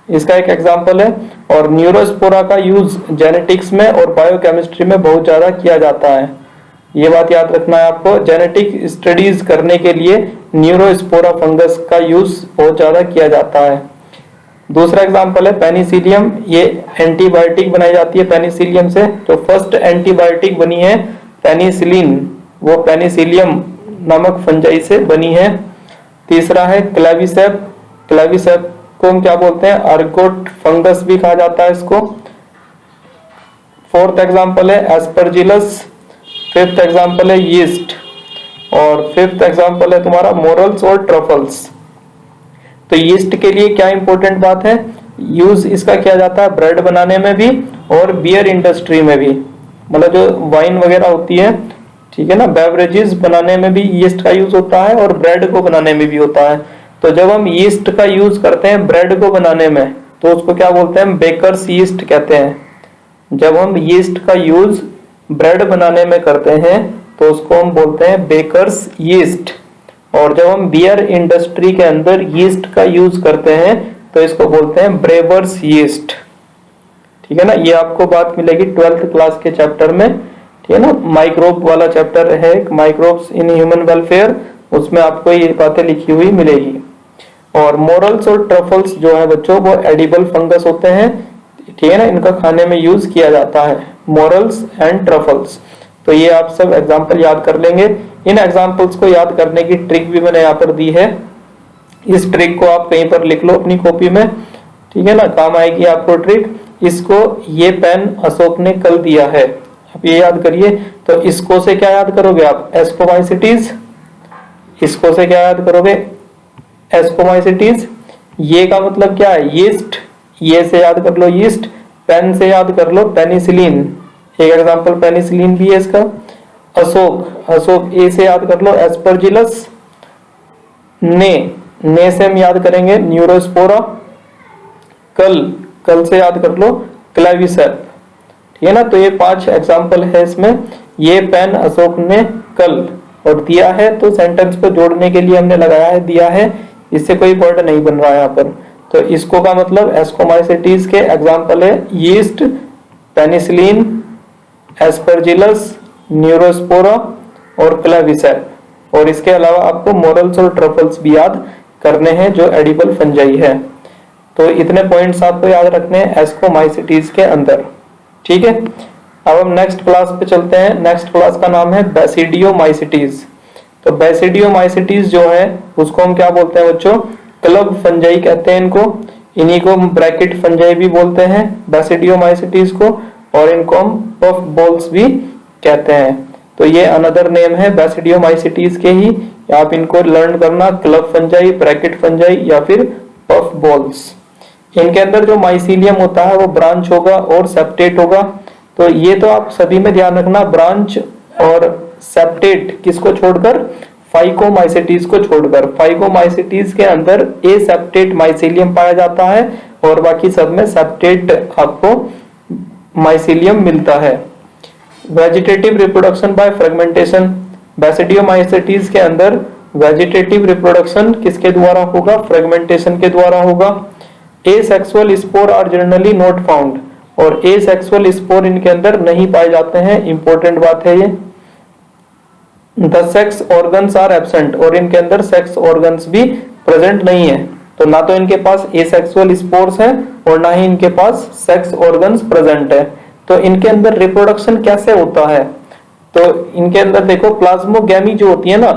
इसका एक एग्जांपल है, और न्यूरोस्पोरा का यूज जेनेटिक्स में और बायोकेमिस्ट्री में बहुत ज्यादा किया जाता है। ये बात याद रखना है आपको, जेनेटिक स्टडीज करने के लिए न्यूरोस्पोरा फंगस का यूज बहुत ज्यादा किया जाता है। दूसरा एग्जांपल है पेनिसिलियम, ये एंटीबायोटिक बनाई जाती है पेनिसिलियम से। जो फर्स्ट एंटीबायोटिक बनी है पेनिसिलिन, वो पेनिसिलियम नामक फंजाई से बनी है। तीसरा है क्लेविसेप, क्लेविसेप को हम क्या बोलते हैं? अर्गोट फंगस भी कहा जाता है इसको। फोर्थ एग्जांपल है एस्परजिलस, फिफ्थ एग्जांपल है यीस्ट, और फिफ्थ एग्जांपल है तुम्हारा मोरल्स और ट्रफल्स। तो यीस्ट के लिए क्या इंपॉर्टेंट बात है? यूज इसका किया जाता है ब्रेड बनाने में भी और बियर इंडस्ट्री में भी, मतलब जो वाइन वगैरह होती है, ठीक है ना, बेवरेजेस बनाने में भी यीस्ट का यूज होता है और ब्रेड को बनाने में भी होता है। तो जब हम यीस्ट का यूज करते हैं ब्रेड को बनाने में, तो उसको क्या बोलते हैं? बेकर्स यीस्ट कहते हैं। जब हम यीस्ट का यूज ब्रेड बनाने में करते हैं तो उसको हम बोलते हैं बेकर्स यीस्ट। और जब हम बियर इंडस्ट्री के अंदर यीस्ट का यूज करते हैं तो इसको बोलते हैं ब्रेवर्स यीस्ट। ठीक है ना, ये आपको बात मिलेगी 12th क्लास के चैप्टर में, ठीक है ना, माइक्रोब वाला चैप्टर है, माइक्रोब्स इन ह्यूमन वेलफेयर, उसमें आपको ये बातें लिखी हुई मिलेगी। और मोरल्स और ट्रफल्स जो है बच्चों, वो एडिबल फंगस होते हैं, ठीक है ना, इनका खाने में यूज किया जाता है, मोरल्स एंड ट्रफल्स। तो ये आप सब एग्जाम्पल याद कर लेंगे। इन एग्जाम्पल्स को याद करने की ट्रिक भी मैंने यहाँ पर दी है, इस ट्रिक को आप कहीं पर लिख लो अपनी कॉपी में, ठीक है ना, काम आएगी आपको ट्रिक। इसको ये पेन अशोक ने कल दिया है, आप ये याद करिए। तो इसको से क्या याद करोगे आप? एस्कोमाइसिटीज। इसको से क्या याद करोगे? एस्कोमाइसिटीज। ये का मतलब क्या है? यीस्ट। ये से याद कर लो यीस्ट, पेन से याद कर लो पेनिसिलिन, एक एग्जांपल पेनिसिलिन भी है इसका। अशोक, अशोक ए से याद कर लो एस्परजिलस। ने से हम याद करेंगे न्यूरोस्पोरा। कल से याद कर लो क्लेविसेप, ठीक है ना। तो ये 5 एग्जांपल है इसमें। ये पेन अशोक ने कल और दिया है, तो सेंटेंस को जोड़ने के लिए हमने लगाया है दिया है, इससे कोई वर्ड नहीं बन रहा है यहाँ पर। तो इसको का मतलब एस्कोमाइसिटीज के एग्जांपल है यीस्ट, पेनिसिलिन, एस्परजिलस, न्यूरोस्पोरा और क्लेविसेप। और इसके अलावा आपको मोरल्स और ट्रफल्स भी याद करने हैं जो एडिबल फंजाई है। तो इतने पॉइंट्स आपको याद रखने हैं एस्कोमाइसिटीज के अंदर, ठीक है। अब हम नेक्स्ट क्लास पे चलते हैं। नेक्स्ट क्लास का नाम है बेसिडियोमाइसिटीज। तो बेसिडियोमाइसिटीज जो है उसको हम क्या बोलते हैं बच्चों? क्लब फंजाई कहते हैं इनको, इन्हीं को ब्रैकेट फंजाई भी बोलते हैं बेसिडियोमाइसिटीज को, और इनको हम पफ बॉल्स भी कहते हैं। तो ये अनदर नेम है बेसिडियोमाइसिटीज के ही, आप इनको लर्न करना, क्लब फंजाई, ब्रैकेट फंजाई या फिर पफ बॉल्स। इनके अंदर जो माइसीलियम होता है वो ब्रांच होगा और सेप्टेट होगा। तो ये तो आप सभी में ध्यान रखना, ब्रांच और सेप्टेट किसको छोड़कर? फाइकोमाइसिटीज को छोड़कर। फाइकोमाइसिटीज के अंदर ए सेप्टेट माइसीलियम पाया जाता है और बाकी सब में सेप्टेट आपको माइसीलियम मिलता है। Vegetative reproduction by fragmentation, basidiomycetes के अंदर वेजिटेटिव रिप्रोडक्शन किसके द्वारा होगा? फ्रेगमेंटेशन के द्वारा होगा। Asexual spore are generally not found, और एसेक्सुअल स्पोर इनके अंदर नहीं पाए जाते हैं, इंपॉर्टेंट बात है ये। The sex organs are absent, और इनके अंदर सेक्स ऑर्गन्स भी प्रेजेंट नहीं है। तो ना तो इनके पास एसेक्सुअल स्पोर्स है और ना ही इनके पास सेक्स ऑर्गन्स प्रेजेंट है। तो इनके अंदर रिप्रोडक्शन कैसे होता है, तो इनके अंदर देखो प्लाज्मोगैमी जो होती है ना,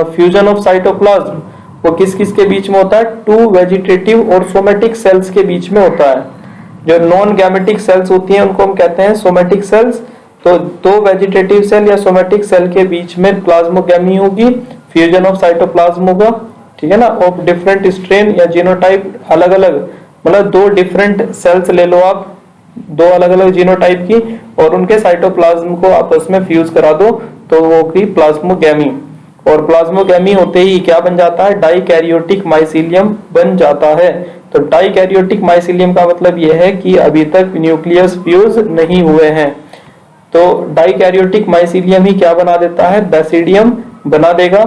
फ्यूजन ऑफ साइटोप्लाज्म, वो किस किस के बीच में होता है, टू वेजिटेटिव और सोमेटिक सेल्स के बीच में होता है। जो नॉन गैमेटिक सेल्स होती हैं उनको हम कहते हैं सोमेटिक सेल्स। तो दो वेजिटेटिव सेल या सोमेटिक सेल के बीच में प्लाज्मोगैमी होगी, फ्यूजन ऑफ साइटोप्लाज्म होगा, ठीक है ना, ऑफ डिफरेंट स्ट्रेन या जीनोटाइप, अलग अलग, मतलब दो डिफरेंट सेल्स ले लो आप, दो अलग अलग जीनोटाइप की, और उनके साइटोप्लाज्म को आपस में फ्यूज करा दो तो वो होगी प्लाज्मोगैमी। और प्लाज्मोगैमी होते ही क्या बन जाता है, डाइकैरियोटिक माइसीलियम बन जाता है। तो डाइकैरियोटिक माइसीलियम का मतलब यह है कि अभी तक न्यूक्लियस फ्यूज नहीं हुए हैं। तो डाइकैरियोटिक माइसीलियम ही क्या बना देता है, बेसिडियम बना देगा।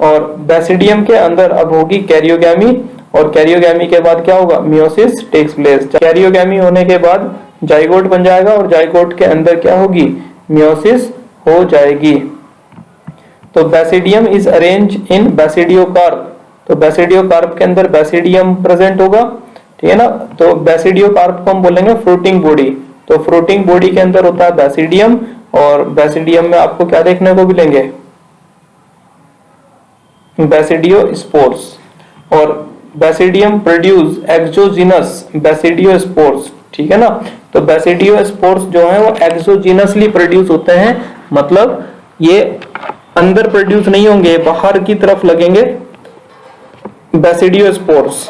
और बेसिडियम के अंदर अब होगी कैरियोगैमी, और कैरियोगैमी के बाद क्या होगा, मियोसिस टेक्स प्लेस। कैरियोगैमी होने के बाद जाइगोट बन जाएगा और जाइगोट के अंदर क्या होगी, मियोसिस हो जाएगी। तो basidium is arrange in basidiocarp. तो बेसिडियोकार्प के अंदर बेसिडियम प्रेजेंट होगा, ठीक है ना। तो बेसिडियोकार्प को हम बोलेंगे फ्रूटिंग बॉडी। तो फ्रूटिंग बॉडी के अंदर होता है बेसिडियम, और बेसिडियम में आपको क्या देखने को मिलेंगे, बेसिडियोस्पोर्स। और बेसिडियम प्रोड्यूस एक्सोजीनस बेसिडियोस्पोर्स, ठीक है ना। तो बेसिडियोस्पोर्स जो है वो एक्सोजीनसली प्रोड्यूस होते हैं, मतलब ये अंदर प्रोड्यूस नहीं होंगे, बाहर की तरफ लगेंगे बेसिडियोस्पोर्स।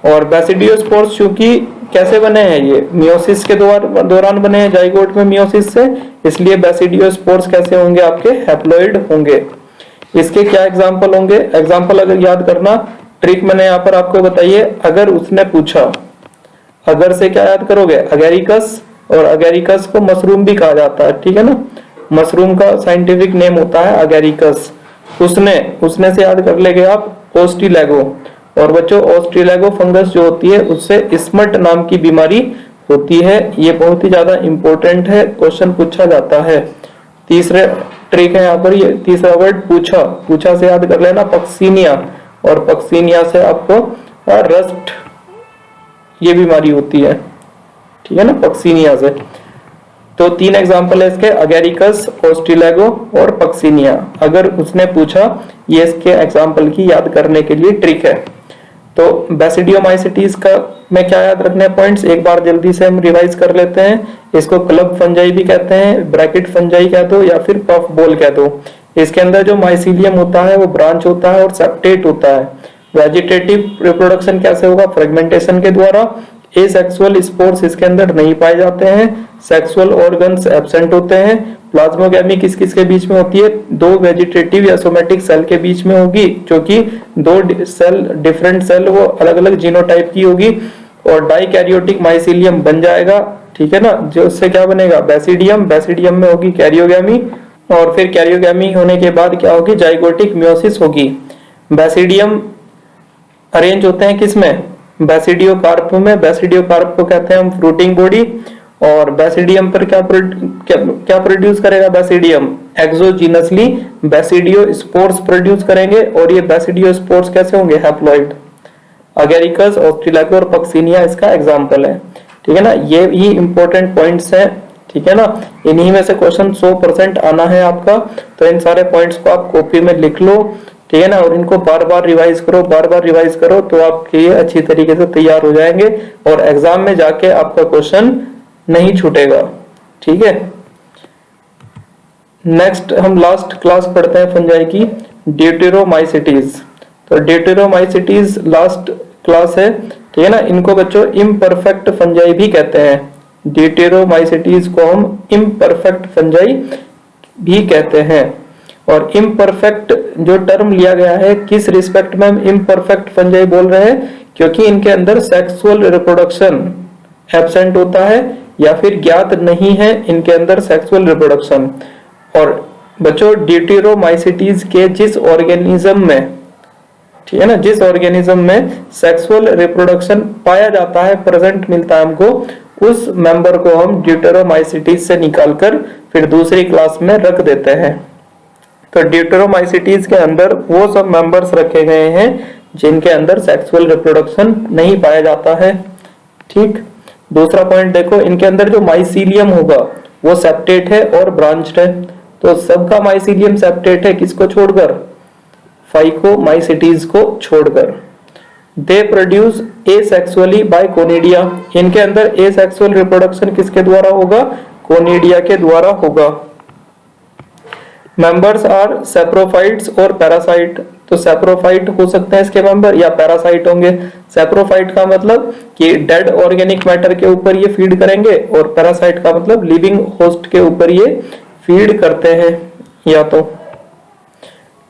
और बेसिडियोस्पोर्स चूंकि कैसे बने हैं, ये मियोसिस के दौरान बने हैं, जाइगोट में मियोसिस से, इसलिए बेसिडियोस्पोर्स कैसे होंगे, आपके हैप्लॉइड होंगे। इसके क्या एग्जांपल होंगे, एग्जांपल अगर याद करना, ट्रिक मैंने यहाँ पर आपको बताइए। अगर उसने पूछा, अगर से क्या याद करोगे, अगेरिकस, और अगेरिकस को मशरूम भी कहा जाता है, ठीक है ना, मशरूम का साइंटिफिक नेम होता है अगेरिकस। उसने से याद कर लेंगे आप ओस्ट्रीलेगो। और बच्चों ओस्ट्रीलेगो फंगस जो होती है उससे स्मट नाम की बीमारी होती है, ये बहुत ही ज्यादा इंपॉर्टेंट है, क्वेश्चन पूछा जाता है। तीसरे ट्रिक है यहाँ पर, ये तीसरा वर्ड पूछा से याद कर लेना पक्सीनिया, और पक्सीनिया से आपको रस्ट ये बीमारी होती है, ठीक है ना, पक्सीनिया से। तो तीन एग्जांपल है इसके, अगेरिकस, ओस्ट्रीलेगो और पक्सीनिया। अगर उसने पूछा, ये इसके एग्जांपल की याद करने के लिए ट्रिक है। तो बेसिडियोमाइसिटीज का में क्या याद रखने पॉइंट्स, एक बार जल्दी से हम रिवाइज कर लेते हैं। इसको क्लब फंजाई भी कहते हैं, ब्रैकेट फंजाई कह दो या फिर पफ बॉल कह दो। इसके अंदर जो माइसीलियम होता है वो ब्रांच होता है और सेप्टेट होता है। वेजिटेटिव रिप्रोडक्शन कैसे होगा, फ्रेगमेंटेशन के द्वारा। एसेक्सुअल स्पोर्स इसके अंदर नहीं पाए जाते हैं, सेक्सुअल ऑर्गन्स एब्सेंट होते हैं। प्लाज्मोगैमी किस किस के बीच में होती है, दो वेजिटेटिव या सोमेटिक सेल के बीच में होगी, जो कि दो सेल डिफरेंट सेल वो अलग अलग जीनोटाइप की होगी। और डाइकैरियोटिक माइसीलियम बन जाएगा, ठीक है ना, जो उससे क्या बनेगा, बेसिडियम, बेसिडियम में होगी कैरियोगैमी, और फिर कैरियोगैमी होने के बाद क्या होगी, जाइगोटिक मियोसिस होगी। बेसिडियम अरेंज होते हैं किसमें, बेसिडियोकार्प में। बेसिडियोकार्प को कहते हैं हम फ्रूटिंग बॉडी। और बेसिडियम पर क्या प्रोड्यूस करेगा, बेसिडियम एक्सोजीनसली बेसिडियोस्पोर्स प्रोड्यूस करेंगे, और ये बेसिडियोस्पोर्स कैसे होंगे, हैप्लॉइड। अगेरिकस, ओस्ट्रीलेगो और पक्सीनिया इसका एग्जांपल है, ठीक है ना। ये ही इंपॉर्टेंट पॉइंट्स हैं, ठीक है ना, इन्हीं में से क्वेश्चन 100% आना है आपका। तो इन सारे पॉइंट्स को आप कॉपी में लिख लो, ठीक है ना, और इनको बार बार रिवाइज करो, तो आपके ये अच्छी तरीके से तैयार हो जाएंगे और एग्जाम में जाके आपका क्वेश्चन नहीं छूटेगा, ठीक है। नेक्स्ट हम लास्ट क्लास पढ़ते हैं फंजाई की, ड्यूटेरोमाइसिटीज। तो ड्यूटेरोमाइसिटीज लास्ट क्लास है, ठीक है ना। इनको बच्चों इम्परफेक्ट फंजाई भी कहते हैं, ड्यूटेरोमाइसिटीज को हम इम्परफेक्ट फंजाई भी कहते हैं। और इम्परफेक्ट जो टर्म लिया गया है, किस रिस्पेक्ट में हम इम्परफेक्ट फंजाई बोल रहे हैं, क्योंकि इनके अंदर सेक्सुअल रिप्रोडक्शन एब्सेंट होता है या फिर ज्ञात नहीं है इनके अंदर सेक्सुअल रिप्रोडक्शन। और बच्चों ड्यूटेरोमाइसिटीज के जिस ऑर्गेनिज्म में, ठीक है ना, जिस ऑर्गेनिज्म में सेक्सुअल रिप्रोडक्शन पाया जाता है, प्रेजेंट मिलता है हमको, उस मेंबर को हम ड्यूटेरोमाइसिटीज से निकालकर फिर दूसरी क्लास में रख देते हैं। तो ड्यूटेरोमाइसिटीज के अंदर वो सब मेंबर्स रखे गए हैं जिनके अंदर सेक्सुअल रिप्रोडक्शन नहीं पाया जाता है। ठीक, दूसरा पॉइंट देखो, इनके अंदर जो माइसीलियम होगा वो सेप्टेट है और ब्रांच्ड है। तो सबका माइसीलियम सेप्टेट है, किसको छोड़कर? फाइकोमाइसिटीज को छोड़कर। They produce asexually by conidia, इनके अंदर एसेक्सुअल रिप्रोडक्शन किसके द्वारा होगा? कोनिडिया के द्वारा होगा। मेंबर्स आर सेप्रोफाइट्स और पैरासाइट, तो सेप्रोफाइट हो सकते हैं इसके मेंबर या पैरासाइट होंगे। सेप्रोफाइट का मतलब कि डेड ऑर्गेनिक मैटर के ऊपर ये फीड करेंगे, और पैरासाइट का मतलब लिविंग होस्ट के ऊपर ये फीड करते हैं। या तो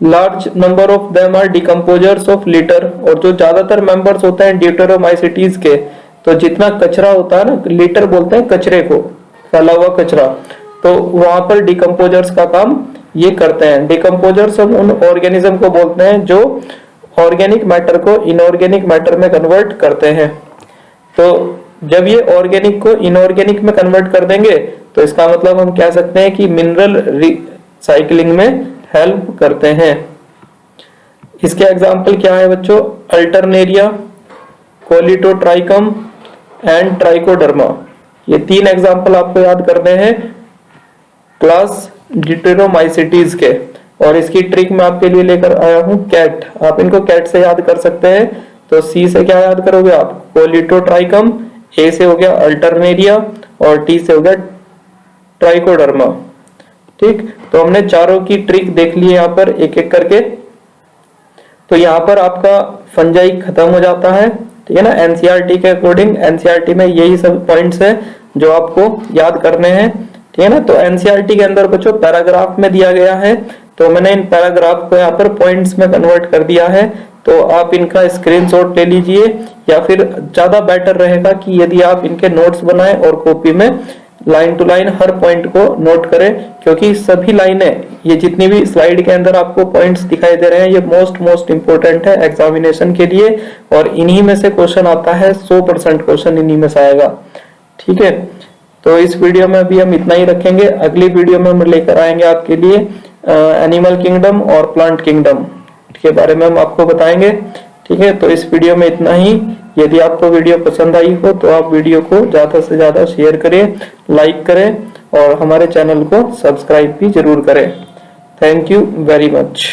large number of them are decomposers of litter, और जो ज्यादातर मेंबर्स होते हैं ड्यूटेरोमाइसिटीज के, तो जितना कचरा होता है ना, लिटर बोलते हैं कचरे को, फैला हुआ कचरा, तो वहां पर डिकम्पोजर्स का काम ये करते हैं। डिकम्पोजर्स हम उन ऑर्गेनिज्म को बोलते हैं जो ऑर्गेनिक मैटर को इनऑर्गेनिक मैटर में कन्वर्ट करते हैं। तो जब ये ऑर्गेनिक को इनऑर्गेनिक में कन्वर्ट कर देंगे तो इसका मतलब हम कह सकते हैं कि मिनरल रिसाइकलिंग में हेल्प करते हैं। इसके एग्जाम्पल क्या है बच्चों? अल्टरनेरिया, कोलिटोट्राइकम एंड ट्राइकोडर्मा, ये 3 एग्जाम्पल आपको याद करने हैं क्लास ड्यूटेरोमाइसिटीज के। और इसकी ट्रिक मैं आपके लिए लेकर आया हूं कैट, आप इनको कैट से याद कर सकते हैं। तो सी से क्या याद करोगे आप? कोलिटोट्राइकम, ए से हो गया अल्टरनेरिया, और टी से हो गया ट्राइकोडर्मा। ठीक, तो हमने चारों की ट्रिक देख ली है यहाँ पर एक एक करके। तो यहाँ पर आपका फंजाई खत्म हो जाता है, ठीक है ना। एनसीईआरटी के अकॉर्डिंग, एनसीईआरटी में यही सब पॉइंट्स है जो आपको याद करने हैं, ठीक है ना। तो एनसीईआरटी के अंदर बच्चों पैराग्राफ में दिया गया है, तो मैंने इन पैराग्राफ को यहाँ पर पॉइंट्स में कन्वर्ट कर दिया है। तो आप इनका स्क्रीनशॉट ले लीजिए, या फिर ज्यादा बेटर रहेगा कि यदि आप इनके नोट्स बनाएं और कॉपी में लाइन टू लाइन हर पॉइंट को नोट करें, क्योंकि सभी लाइनें, ये जितनी भी स्लाइड के अंदर आपको पॉइंट्स दिखाई दे रहे हैं, ये मोस्ट इंपोर्टेंट है एग्जामिनेशन के लिए, और इन्हीं में से क्वेश्चन आता है। 100% क्वेश्चन इन्हीं में से आएगा। ठीक है, तो इस वीडियो में अभी हम इतना ही रखेंगे। अगली वीडियो में हम लेकर आएंगे आपके लिए एनिमल किंगडम और प्लांट किंगडम के बारे में हम आपको बताएंगे। ठीक है, तो इस वीडियो में इतना ही। यदि आपको वीडियो पसंद आई हो तो आप वीडियो को ज्यादा से ज्यादा शेयर करें, लाइक करें, और हमारे चैनल को सब्सक्राइब भी जरूर करें। Thank you very much.